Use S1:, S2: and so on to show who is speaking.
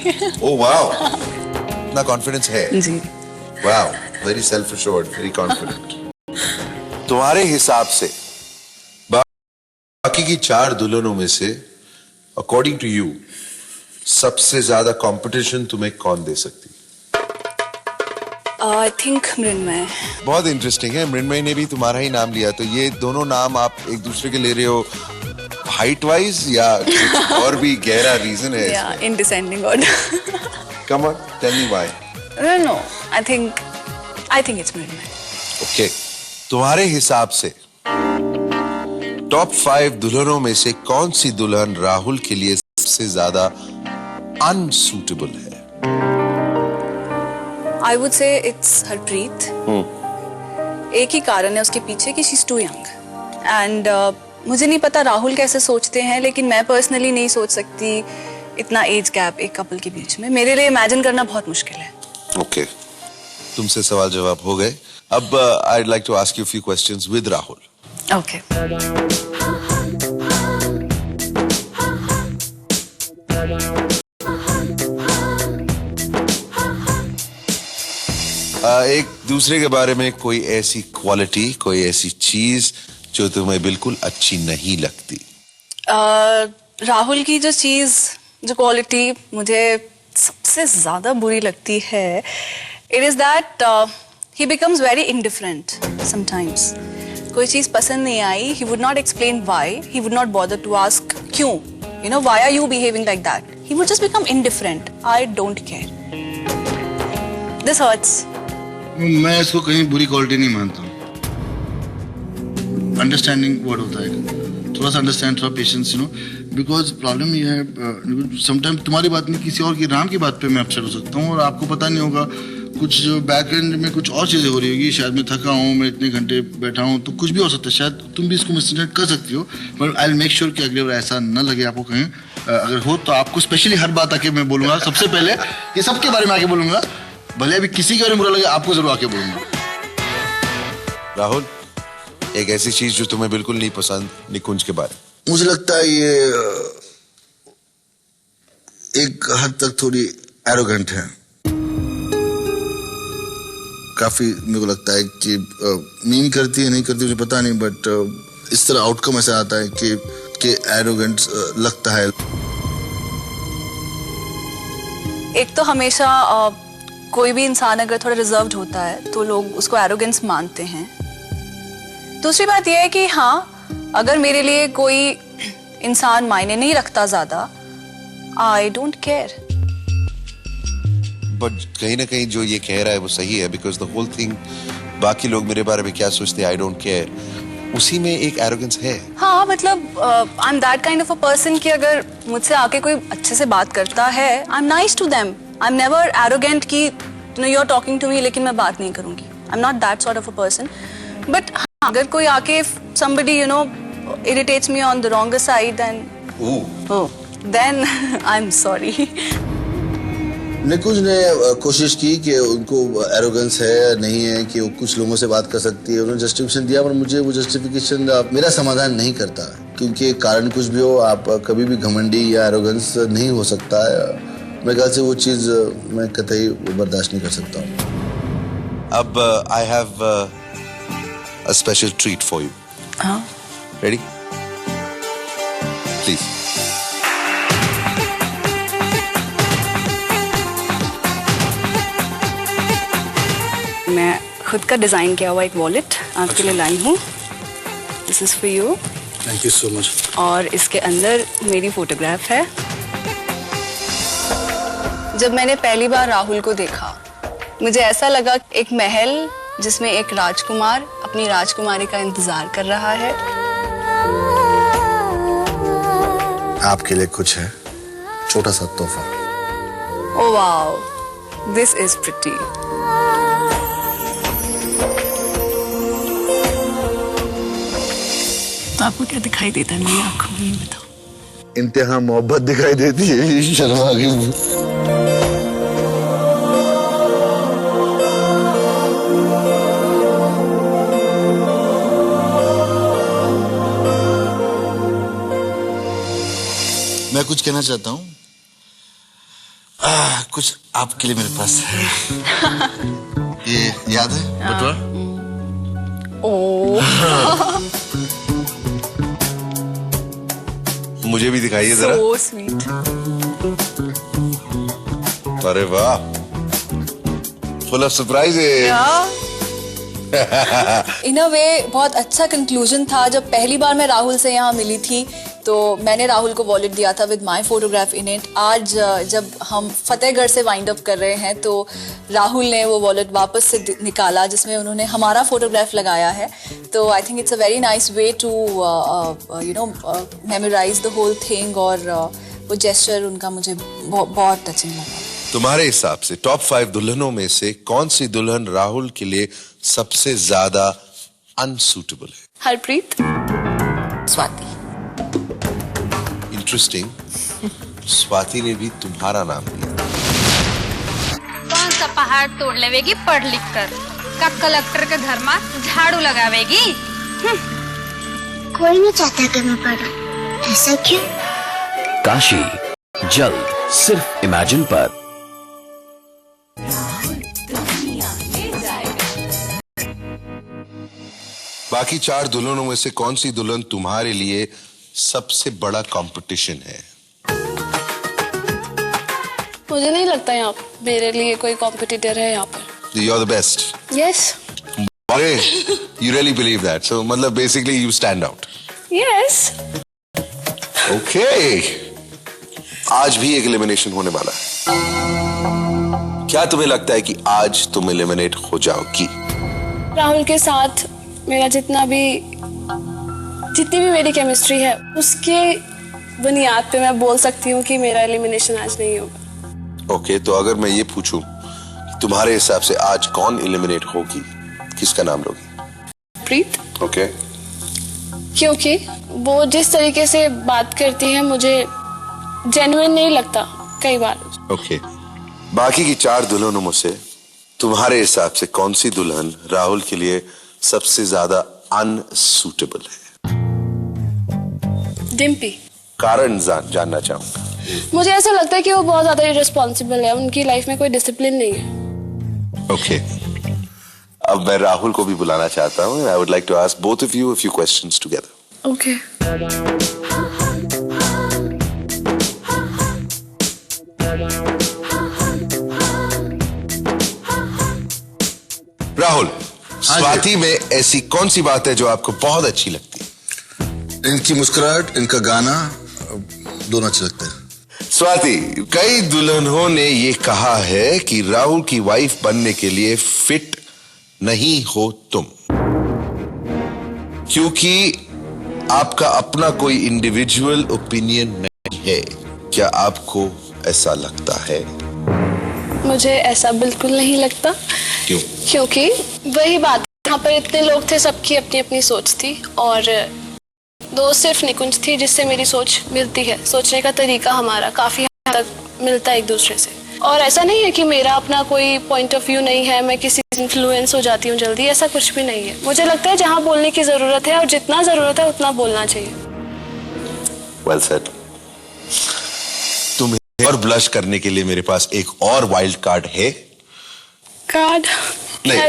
S1: Oh wow, इतना confidence है
S2: जी।
S1: Wow, very self assured, very confident. तुम्हारे हिसाब से बाकी की 4 दुल्हनों में से अकॉर्डिंग टू यू सबसे ज्यादा कंपटीशन तुम्हें कौन दे सकती?
S2: आई थिंक मृण्मय।
S1: बहुत इंटरेस्टिंग है, मृण्मय ने भी तुम्हारा ही नाम लिया, तो ये दोनों नाम आप एक दूसरे के ले रहे हो हाइट वाइज या कुछ और भी गहरा रीजन है?
S2: या in descending order.
S1: Come on, tell me why.
S2: No, I think it's Mrinmoy.
S1: Okay, तुम्हारे हिसाब से टॉप 5 दुल्हनों में से कौन सी दुल्हन राहुल के लिए सबसे ज्यादा अनसूटेबल है?
S2: I would say it's Harpreet. एक ही कारण है उसके पीछे कि she is too young and मुझे नहीं पता राहुल कैसे सोचते हैं, लेकिन मैं पर्सनली नहीं सोच सकती इतना एज गैप एक कपल के बीच में। मेरे लिए इमेजिन करना बहुत मुश्किल है।
S1: ओके, तुमसे सवाल जवाब हो गए। अब I'd like to ask you a few questions with Rahul.
S2: Okay.
S1: एक दूसरे के बारे में कोई ऐसी क्वालिटी, कोई ऐसी चीज जो तुम्हें बिल्कुल अच्छी नहीं लगती?
S2: राहुल की जो चीज, जो क्वालिटी मुझे सबसे ज्यादा बुरी लगती है, it is that he becomes very indifferent sometimes. कोई चीज पसंद नहीं आई, he would not explain why, he would not bother to ask क्यों, you know, why are you behaving like that? He would just become indifferent. I don't care. This hurts.
S3: मैं इसको कहीं बुरी quality नहीं मानता हूँ। अंडरस्टैंडिंग वर्ड होता है, थोड़ा सा अंडरस्टैंड, थोड़ा patience, you know, because problem ये है समटाइम तुम्हारी बात नहीं, किसी और की राम की बात पे मैं अपसेट हो सकता हूँ और आपको पता नहीं होगा कुछ बैक एंड में कुछ और चीज़ें हो रही होगी। शायद मैं थका हूँ, मैं इतने घंटे बैठा हूँ, तो कुछ भी हो सकता है। शायद तुम भी इसको मिसअंडरस्टैंड कर सकती हो, but I will make sure कि अगले बार ऐसा न लगे आपको कहीं। अगर हो तो आपको स्पेशली हर बात आके मैं बोलूँगा, सबसे पहले ये सबके बारे में आके बोलूँगा, भले अभी किसी के बारे में बुरा लगे आपको जरूर आके बोलूँगा।
S1: राहुल, एक ऐसी चीज जो तुम्हें बिल्कुल नहीं पसंद निकुंज के बारे में?
S3: मुझे लगता है ये एक हद तक थोड़ी एरोगेंट है। काफी मेरे को लगता है कि मीन करती है, नहीं करती मुझे पता नहीं, बट इस तरह आउटकम ऐसा आता है कि एरोगेंट लगता है।
S2: एक तो हमेशा कोई भी इंसान अगर थोड़ा रिजर्व्ड होता है तो लोग उसको एरोगेंस मानते हैं। दूसरी बात यह है कि हाँ, अगर मेरे लिए कोई इंसान मायने नहीं रखता ज्यादा, आई डोंट केयर।
S1: बट कहीं ना कहीं जो ये कह रहा है वो सही है, बिकॉज द होल थिंग, बाकी लोग मेरे बारे में क्या सोचते हैं, आई डोंट केयर, उसी में एक एरोगेंस है। हाँ,
S2: मतलब I am that kind of a person कि अगर मुझसे आके कोई अच्छे से बात करता है, I am nice to them. I am never arrogant कि you are talking to me लेकिन मैं बात नहीं करूंगी। I am not that sort of a person. But अगर कोई आके somebody you know irritates me on the wrong side, then I'm sorry.
S3: निकुंज ने कोशिश की कि उनको एरोगेंस है या नहीं है, कि वो कुछ लोगों से बात कर सकती है, उन्होंने जस्टिफिकेशन दिया, पर मुझे वो जस्टिफिकेशन मेरा समाधान नहीं करता, क्योंकि कारण कुछ भी हो, आप कभी भी घमंडी या एरोगेंस नहीं हो सकता है। मेरे ख्याल से वो चीज़ मैं कतई बर्दाश्त नहीं कर सकता हूँ।
S1: अब I have a special treat for you. Ready? Please.
S2: मैं खुद का डिजाइन किया हुआ एक वॉलेट आपके लिए लाई हूँ। This is for you.
S3: Thank you so much.
S2: और इसके अंदर मेरी फोटोग्राफ है। जब मैंने पहली बार राहुल को देखा, मुझे ऐसा लगा एक महल जिसमें एक राजकुमार अपनी राजकुमारी का इंतजार कर रहा है।
S3: आपके लिए कुछ है, छोटा सा तोहफा।
S2: Oh wow, this is pretty. तो आपको क्या दिखाई देता है मेरी आंखों में, बताओ?
S3: इंतहा मोहब्बत दिखाई देती है। शर्मा गई। मैं कुछ कहना चाहता हूं। कुछ आपके लिए मेरे पास है। ये याद है बटुआ?
S1: मुझे भी दिखाइए जरा।
S2: So sweet.
S1: अरे वाह, फुल ऑफ सरप्राइजेस।
S2: इन अ वे बहुत अच्छा कंक्लूजन था। जब पहली बार मैं राहुल से यहाँ मिली थी तो मैंने राहुल को वॉलेट दिया था with my photograph in it. आज जब हम फतेहगढ़ से वाइंड अप कर रहे हैं तो राहुल ने वो वॉलेट वापस से निकाला जिसमें उन्होंने हमारा फोटोग्राफ लगाया है। तो I think it's a very nice way to memorise the whole thing और वो जेस्चर उनका मुझे बहुत टचिंग लगा।
S1: तुम्हारे हिसाब से टॉप 5 दुल्हनों में से कौन सी दुल्हन राहुल के लिए सबसे ज्यादा अनसूटेबल है?
S2: हरप्रीत, स्वाति।
S1: इंटरेस्टिंग, स्वाति ने भी तुम्हारा नाम लिया।
S4: कौन सा पहाड़ तोड़ लेवेगी पढ़ लिख कर? का कलेक्टर के घर में झाड़ू लगावेगी?
S5: कोई नहीं चाहता कि मैं पढूं, ऐसा क्यों?
S6: काशी जल्द सिर्फ इमेजिन पर।
S1: बाकी 4 दुल्हनों में से कौन सी दुल्हन तुम्हारे लिए सबसे बड़ा कंपटीशन है?
S7: मुझे नहीं लगता यहाँ मेरे लिए कोई कॉम्पिटिटर है यहाँ पर।
S1: You're the best.
S7: यस
S1: अरे, you really believe that? So मतलब basically you stand out.
S7: Yes.
S1: Okay. आज भी एक एलिमिनेशन होने वाला है। क्या तुम्हें लगता है कि आज तुम एलिमिनेट हो जाओगी?
S7: राहुल के साथ मेरा जितनी भी मेरी केमिस्ट्री है उसके बुनियाद पे मैं बोल सकती हूँ कि मेरा एलिमिनेशन आज नहीं होगा।
S1: ओके, तो अगर मैं ये पूछूं तुम्हारे हिसाब से आज कौन एलिमिनेट होगी, किसका नाम लोगी?
S7: प्रीत।
S1: ओके।
S7: क्योंकि वो जिस तरीके से बात करती है मुझे जेन्युइन नहीं लगता कई बार।
S1: ओके। बाकी की 4 दुल्हनों में से तुम्हारे हिसाब से कौन सी दुल्हन राहुल के लिए सबसे ज्यादा अनसूटेबल है?
S7: डिम्पी।
S1: कारण जानना चाहूंगा।
S7: मुझे ऐसा लगता है कि वो बहुत ज्यादा इररिस्पॉन्सिबल है, उनकी लाइफ में कोई डिसिप्लिन नहीं है।
S1: ओके। अब मैं राहुल को भी बुलाना चाहता हूँ। I would like to ask both of you a few questions together.
S7: Okay.
S1: Rahul, Swati में ऐसी कौन सी बात है जो आपको बहुत अच्छी लगती है?
S3: इनकी मुस्कुराहट, इनका गाना दोनों अच्छे लगते हैं।
S1: स्वाति, कई दुल्हनों ने ये कहा है कि राहुल की वाइफ बनने के लिए फिट नहीं हो तुम, क्योंकि आपका अपना कोई इंडिविजुअल ओपिनियन नहीं है। क्या आपको ऐसा लगता है?
S7: मुझे ऐसा बिल्कुल नहीं लगता।
S1: क्यों?
S7: क्योंकि वही बात, यहाँ पर इतने लोग थे, सबकी अपनी अपनी सोच थी और दो सिर्फ निकुंज थी जिससे मेरी सोच मिलती है। सोचने का तरीका हमारा काफी हद तक मिलता है एक दूसरे से। और ऐसा नहीं है कि मेरा अपना कोई पॉइंट ऑफ व्यू नहीं है, मैं किसी से इन्फ्लुएंस हो जाती हूँ जल्दी, ऐसा कुछ भी नहीं है। मुझे लगता है जहाँ बोलने की जरूरत है और जितना जरूरत है उतना बोलना चाहिए।
S1: Well said. तुम्हें और ब्लश करने के लिए मेरे पास एक और वाइल्ड कार्ड है।
S7: कार्ड?
S1: नहीं,